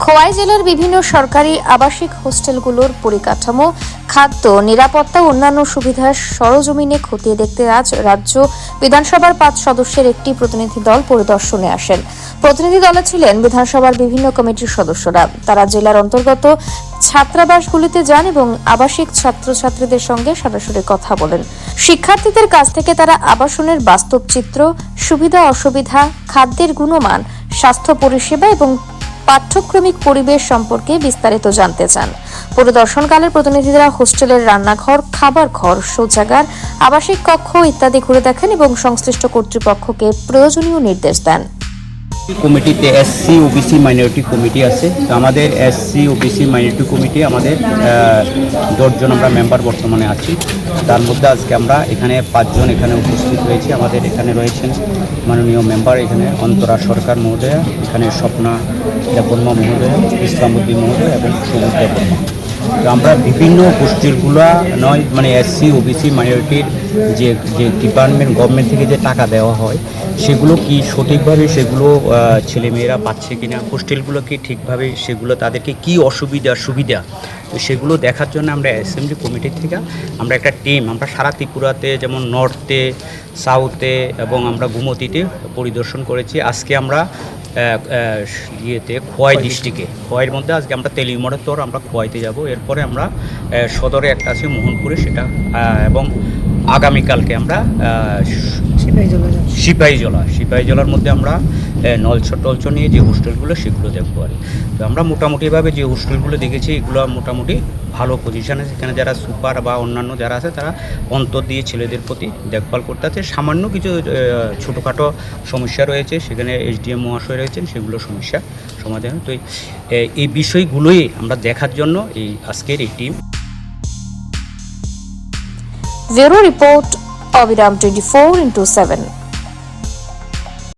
খোয়াই জেলার বিভিন্ন সরকারি আবাসিক হোস্টেলগুলোর পরিকাঠামো, খাদ্য, নিরাপত্তা ও অন্যান্য সুবিধা সরজমিনে খতিয়ে দেখতে আজ রাজ্য বিধানসভার 5 সদস্যের একটি প্রতিনিধি দল পরিদর্শনে আসেন। প্রতিনিধি দলে ছিলেন বিধানসভার বিভিন্ন কমিটির সদস্যরা। তারা জেলার অন্তর্গত ছাত্রাবাসগুলিতে যান এবং আবাসিক ছাত্রছাত্রীদের সঙ্গে সরাসরি কথা বলেন। শিক্ষার্থীদের কাছ থেকে তারা আবাসনের বাস্তব চিত্র, সুবিধা অসুবিধা, খাদ্যের গুণমান, স্বাস্থ্য পরিষেবা এবং পাঠ্যক্রমিক পরিবেশ সম্পর্কে বিস্তারিত জানতে চান। পরিদর্শনকালে প্রতিনিধিরা হোস্টেলের রান্নাঘর, খাবার ঘর, শৌচাগার, আবাসিক কক্ষ ইত্যাদি ঘুরে দেখেন এবং সংশ্লিষ্ট কর্তৃপক্ষকে প্রয়োজনীয় নির্দেশ দেন। কমিটিতে এসসি ওবিসি মাইনরিটি কমিটি আছে। তো আমাদের এসসি ওবিসি মাইনরিটি কমিটি আমাদের 10 জন আমরা মেম্বার বর্তমানে আছি। তার মধ্যে আজকে আমরা এখানে 5 জন এখানে উপস্থিত হয়েছি। আমাদের এখানে রয়েছেন মাননীয় মেম্বার এখানে অন্তরা সরকার মহোদয়া, এখানে স্বপ্না দেববর্মা মহোদয়া, ইসলামউদ্দিন মহোদয়া এবং সবুজ দেববর্মা। তো আমরা বিভিন্ন গোষ্ঠীরগুলা নয় মানে এসসি ওবিসি মাইনরিটির যে ডিপার্টমেন্ট গভর্নমেন্ট থেকে যে টাকা দেওয়া হয় সেগুলো কি সঠিকভাবে সেগুলো ছেলেমেয়েরা পাচ্ছে কিনা, হোস্টেলগুলো কি ঠিকভাবে সেগুলো তাদেরকে কি অসুবিধা সুবিধা, তো সেগুলো দেখার জন্য আমরা অ্যাসেম্বলি কমিটির থেকে আমরা একটা টিম আমরা সারা ত্রিপুরাতে যেমন নর্থে, সাউথে এবং আমরা গুমতিতে পরিদর্শন করেছি। আজকে আমরা খোয়াই ডিস্ট্রিক্টে, খোয়াইয়ের মধ্যে আজকে আমরা তেলিমোড়ের তোর আমরা খোয়াইতে যাব। এরপরে আমরা সদরে একটা আছে মোহনপুরে সেটা, এবং আগামীকালকে আমরা সিপাহীজলার মধ্যে আমরা নলছ নিয়ে যে হোস্টেলগুলো সেগুলো দেখবো আর। তো আমরা মোটামুটিভাবে যে হোস্টেলগুলো দেখেছি এগুলো মোটামুটি ভালো পজিশানে, সেখানে যারা সুপার বা অন্যান্য যারা আছে তারা অন্তর দিয়ে ছেলেদের প্রতি দেখভাল করতে আছে। সামান্য কিছু ছোটোখাটো সমস্যা রয়েছে, সেখানে এসডিএম মহাশয় রয়েছেন, সেগুলো সমস্যা সমাধান। তো এই বিষয়গুলোই আমরা দেখার জন্য এই আজকের এই টিম। ব্যুরো রিপোর্ট, অবিরাম 24x7।